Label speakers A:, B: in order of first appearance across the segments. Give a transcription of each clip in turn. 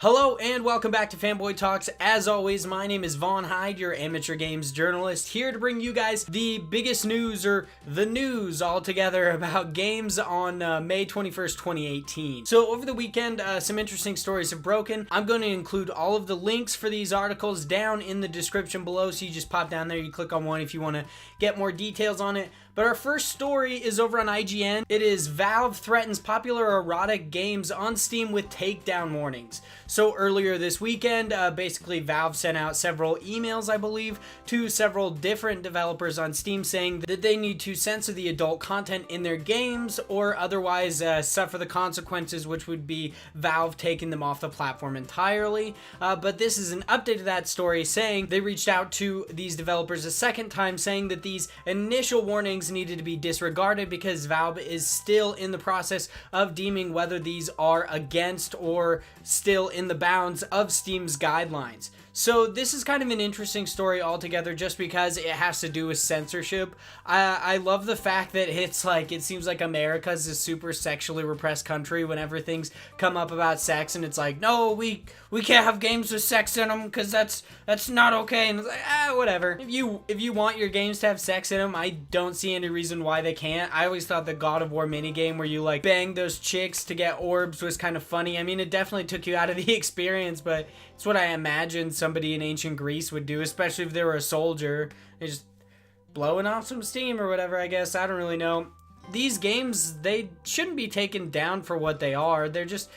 A: Hello and welcome back to Fanboy Talks. As always, my name is Vaughn Hyde, your amateur games journalist, here to bring you guys the biggest news, or the news altogether, about games on May 21st, 2018. So over the weekend, some interesting stories have broken. I'm going to include all of the links for these articles down in the description below, so you just pop down there, you click on one if you want to get more details on it. But our first story is over on IGN. It is Valve threatens popular erotic games on Steam with takedown warnings. So earlier this weekend, basically Valve sent out several emails, I believe, to several different developers on Steam saying that they need to censor the adult content in their games or otherwise suffer the consequences, which would be Valve taking them off the platform entirely. But this is an update to that story saying they reached out to these developers a second time saying that these initial warnings needed to be disregarded because Valve is still in the process of deeming whether these are against or still in the bounds of Steam's guidelines. So this is kind of an interesting story altogether just because it has to do with censorship. I love the fact that it's like, it seems like America's a super sexually repressed country whenever things come up about sex, and it's like, no, we can't have games with sex in them because that's not okay. And it's like, whatever. If you want your games to have sex in them, I don't see any reason why they can't. I always thought the God of War minigame where you like bang those chicks to get orbs was kind of funny. I mean, it definitely took you out of the experience, but it's what I imagined somebody in ancient Greece would do, especially if they were a soldier. They're just blowing off some steam or whatever, I guess. I don't really know. These games, they shouldn't be taken down for what they are. They're just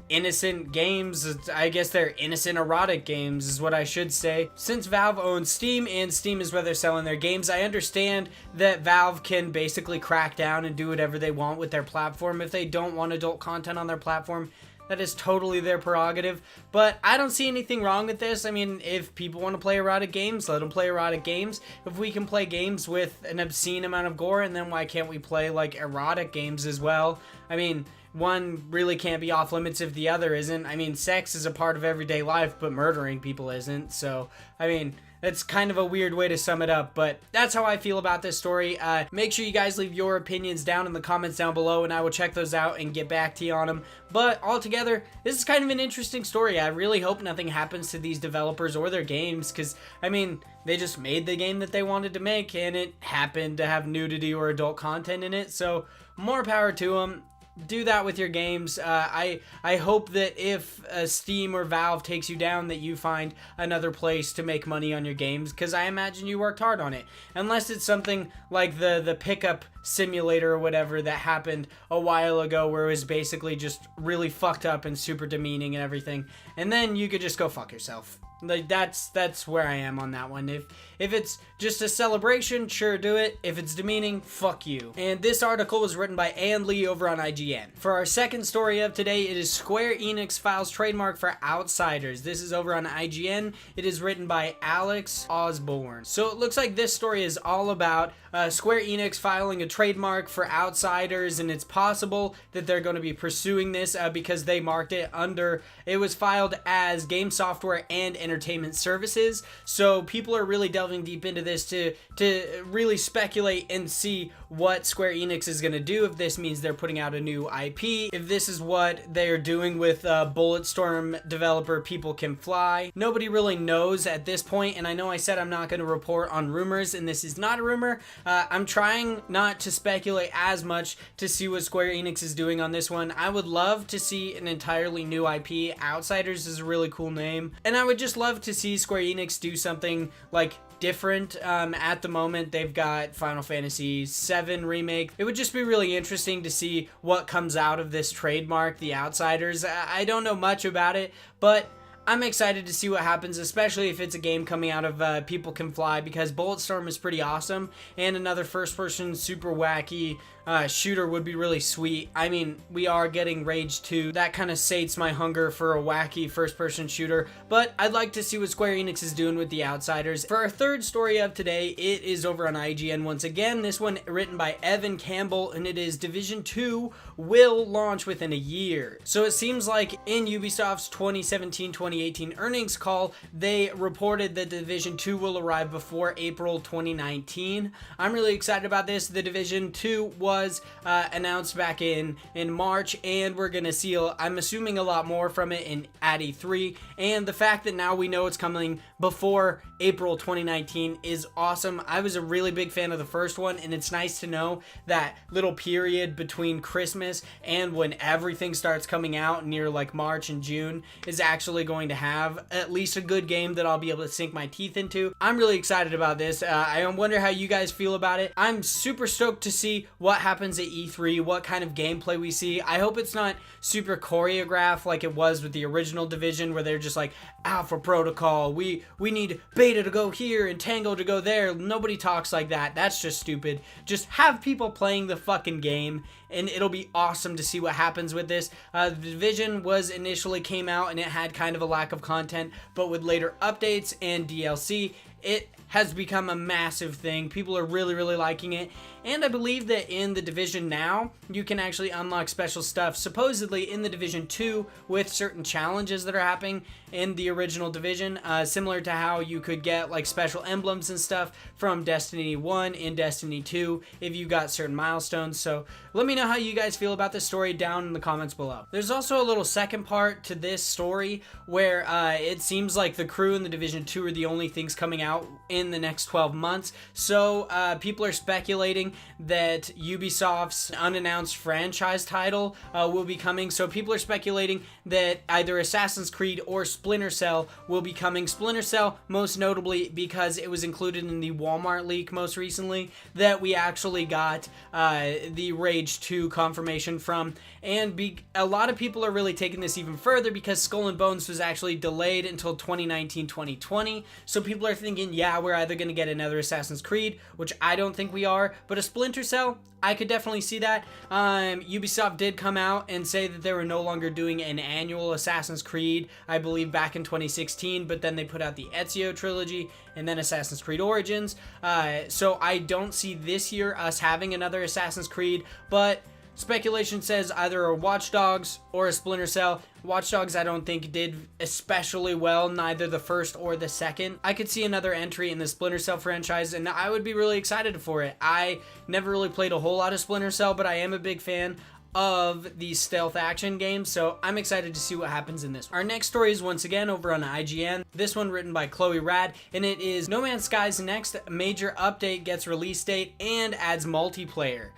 A: innocent games. I guess they're innocent erotic games is what I should say. Since Valve owns Steam and Steam is where they're selling their games, I understand that Valve can basically crack down and do whatever they want with their platform. If they don't want adult content on their platform, that is totally their prerogative, but I don't see anything wrong with this. I mean, if people want to play erotic games, let them play erotic games. If we can play games with an obscene amount of gore, and then why can't we play like erotic games as well? I mean, one really can't be off limits if the other isn't. I mean, sex is a part of everyday life, but murdering people isn't. So, I mean, that's kind of a weird way to sum it up, but that's how I feel about this story. Make sure you guys leave your opinions down in the comments down below, and I will check those out and get back to you on them. But altogether, this is kind of an interesting story. I really hope nothing happens to these developers or their games, because, I mean, they just made the game that they wanted to make, and it happened to have nudity or adult content in it, so more power to them. Do that with your games. I hope that if Steam or Valve takes you down, that you find another place to make money on your games, because I imagine you worked hard on it. Unless it's something like the pickup simulator or whatever that happened a while ago, where it was basically just really fucked up and super demeaning and everything, and then you could just go fuck yourself. Like, that's where I am on that one. If it's just a celebration, sure, do it. If it's demeaning, fuck you. And this article was written by Ann Lee over on IGN. For our second story of today, it is Square Enix files trademark for Outriders. This is over on IGN. It is written by Alex Osborne. So it looks like this story is all about Square Enix filing a trademark for Outriders, and it's possible that they're going to be pursuing this because they marked it under, it was filed as game software and entertainment services. So people are really delving deep into this to really speculate and see what Square Enix is going to do, if this means they're putting out a new IP, if this is what they're doing with Bulletstorm developer People Can Fly. Nobody really knows at this point, and I know I said I'm not going to report on rumors, and this is not a rumor. I'm trying not to speculate as much to see what Square Enix is doing on this one. I would love to see an entirely new IP. Outriders is a really cool name, and I would just love to see Square Enix do something like different. At the moment, they've got Final Fantasy VII Remake. It would just be really interesting to see what comes out of this trademark, the Outriders. I don't know much about it, but I'm excited to see what happens, especially if it's a game coming out of People Can Fly, because Bulletstorm is pretty awesome, and another first-person super wacky shooter would be really sweet. I mean, we are getting Rage 2. That kind of sates my hunger for a wacky first-person shooter, but I'd like to see what Square Enix is doing with the Outriders. For our third story of today, it is over on IGN once again. This one written by Evan Campbell, and it is Division 2 will launch within a year. So it seems like in Ubisoft's 2017-2018 earnings call, they reported that Division 2 will arrive before April 2019. I'm really excited about this. The Division 2 was was announced back in March, and we're gonna see, I'm assuming, a lot more from it at E3. And the fact that now we know it's coming before April 2019 is awesome. I was a really big fan of the first one, and it's nice to know that little period between Christmas and when everything starts coming out near like March and June is actually going to have at least a good game that I'll be able to sink my teeth into. I'm really excited about this. I wonder how you guys feel about it. I'm super stoked to see what happens at E3, what kind of gameplay we see. I hope it's not super choreographed like it was with the original Division, where they're just like, Alpha Protocol, we need Beta to go here and Tango to go there. Nobody talks like that. That's just stupid. Just have people playing the fucking game, and it'll be awesome to see what happens with this. The Division initially came out and it had kind of a lack of content, but with later updates and DLC, it has become a massive thing. People are really liking it, and I believe that in the Division now, you can actually unlock special stuff, supposedly in the Division 2, with certain challenges that are happening in the original Division, similar to how you could get like special emblems and stuff from Destiny 1 and Destiny 2 if you got certain milestones. So let me know how you guys feel about this story down in the comments below. There's also a little second part to this story where it seems like the crew in the Division 2 are the only things coming out in the next 12 months. So people are speculating that Ubisoft's unannounced franchise title will be coming. So people are speculating that either Assassin's Creed or Splinter Cell will be coming. Splinter Cell most notably because it was included in the Walmart leak most recently that we actually got the Rage 2 confirmation from. And a lot of people are really taking this even further because Skull and Bones was actually delayed until 2019-2020. So people are thinking, yeah, we're either going to get another Assassin's Creed, which I don't think we are, but a Splinter Cell, I could definitely see that. Ubisoft did come out and say that they were no longer doing an annual Assassin's Creed, I believe back in 2016, but then they put out the Ezio trilogy and then Assassin's Creed Origins. So I don't see this year us having another Assassin's Creed, but speculation says either a Watch Dogs or a Splinter Cell. Watch Dogs I don't think did especially well, neither the first or the second. I could see another entry in the Splinter Cell franchise, and I would be really excited for it. I never really played a whole lot of Splinter Cell, but I am a big fan of these stealth action games, so I'm excited to see what happens in this. Our next story is once again over on IGN, this one written by Chloe Rad, and it is No Man's Sky's next major update gets release date and adds multiplayer.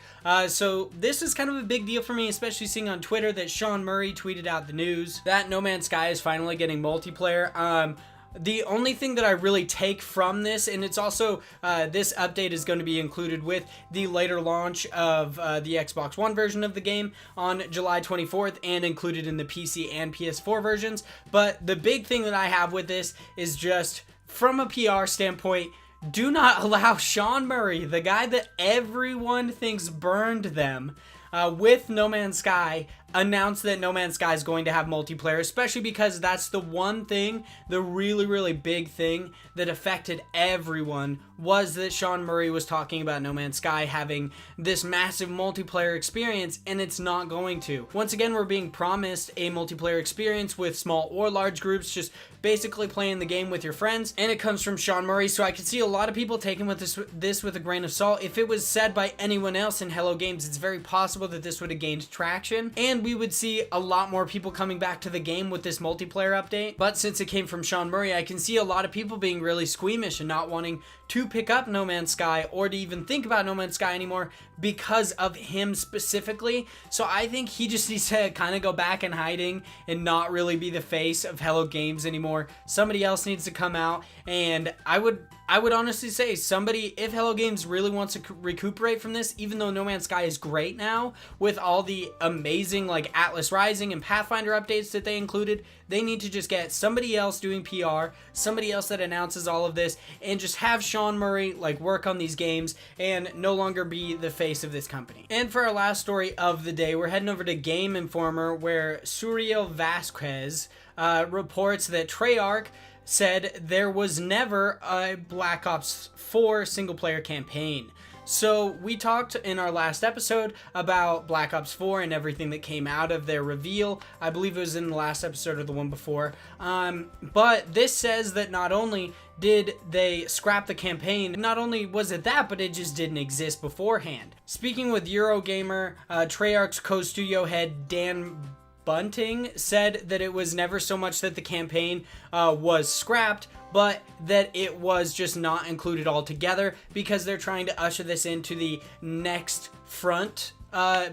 A: So this is kind of a big deal for me, especially seeing on Twitter that Sean Murray tweeted out the news that No Man's Sky is finally getting multiplayer. The only thing that I really take from this, and it's also, this update is going to be included with the later launch of the Xbox One version of the game on July 24th and included in the PC and PS4 versions. But the big thing that I have with this is just from a PR standpoint, do not allow Sean Murray, the guy that everyone thinks burned them, with No Man's Sky, announce that No Man's Sky is going to have multiplayer, especially because that's the one thing, the really big thing that affected everyone, was that Sean Murray was talking about No Man's Sky having this massive multiplayer experience, and it's not going to. Once again, we're being promised a multiplayer experience with small or large groups, just basically playing the game with your friends, and it comes from Sean Murray, so I could see a lot of people taking this with a grain of salt. If it was said by anyone else in Hello Games, it's very possible that this would have gained traction, and we would see a lot more people coming back to the game with this multiplayer update. But since it came from Sean Murray, I can see a lot of people being really squeamish and not wanting to pick up No Man's Sky or to even think about No Man's Sky anymore because of him specifically. So I think he just needs to kind of go back in hiding and not really be the face of Hello Games anymore. Somebody else needs to come out, and I would honestly say somebody, if Hello Games really wants to recuperate from this, even though No Man's Sky is great now with all the amazing like Atlas Rising and Pathfinder updates that they included, they need to just get somebody else doing PR, somebody else that announces all of this, and just have Sean Murray like work on these games and no longer be the face of this company. And for our last story of the day, we're heading over to Game Informer, where Suriel Vasquez reports that Treyarch said there was never a Black Ops 4 single-player campaign. So we talked in our last episode about Black Ops 4 and everything that came out of their reveal. I believe it was in the last episode or the one before. But this says that not only did they scrap the campaign, not only was it that, but it just didn't exist beforehand. Speaking with Eurogamer, Treyarch's co-studio head Dan Bunting said that it was never so much that the campaign was scrapped, but that it was just not included altogether because they're trying to usher this into the next front,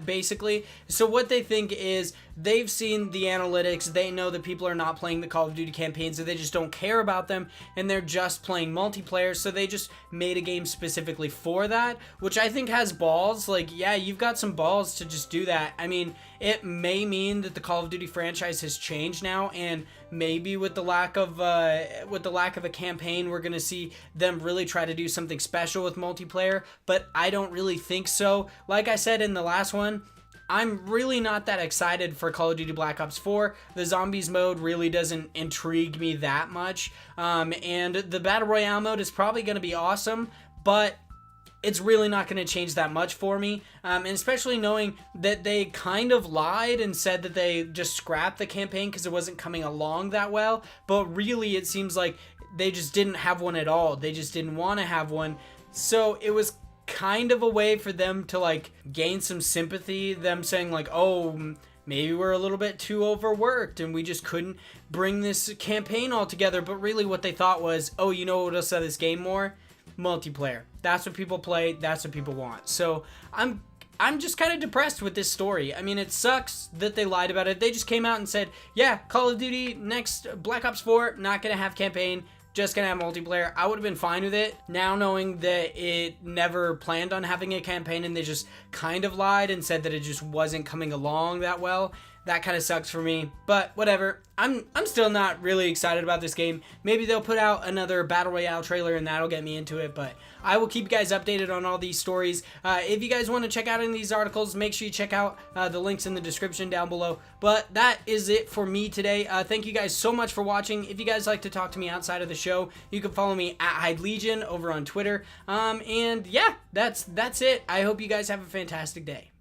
A: basically. So what they think is they've seen the analytics, they know that people are not playing the Call of Duty campaigns, so they just don't care about them, and they're just playing multiplayer, so they just made a game specifically for that, which I think has balls. Like, yeah, you've got some balls to just do that. I mean, it may mean that the Call of Duty franchise has changed now, and maybe with the lack of a campaign, we're gonna see them really try to do something special with multiplayer, but I don't really think so. Like I said in the last one, I'm really not that excited for Call of Duty Black Ops 4. The zombies mode really doesn't intrigue me that much. And the Battle Royale mode is probably going to be awesome, but it's really not going to change that much for me. And especially knowing that they kind of lied and said that they just scrapped the campaign because it wasn't coming along that well. But really, it seems like they just didn't have one at all. They just didn't want to have one. So it was kind of a way for them to like gain some sympathy, them saying like, oh, maybe we're a little bit too overworked and we just couldn't bring this campaign all together. But really what they thought was, oh, you know what'll sell this game more? Multiplayer. That's what people play, that's what people want. So I'm just kind of depressed with this story. I mean, it sucks that they lied about it. They just came out and said, yeah, Call of Duty next Black Ops 4 not gonna have campaign, just gonna have multiplayer. I would have been fine with it. Now knowing that it never planned on having a campaign and they just kind of lied and said that it just wasn't coming along that well, that kind of sucks for me. But whatever. I'm still not really excited about this game. Maybe they'll put out another Battle Royale trailer and that'll get me into it, but I will keep you guys updated on all these stories. If you guys want to check out any of these articles, make sure you check out the links in the description down below. But that is it for me today. Thank you guys so much for watching. If you guys like to talk to me outside of the show, you can follow me at Hyde Legion over on Twitter. And yeah, that's it. I hope you guys have a fantastic day.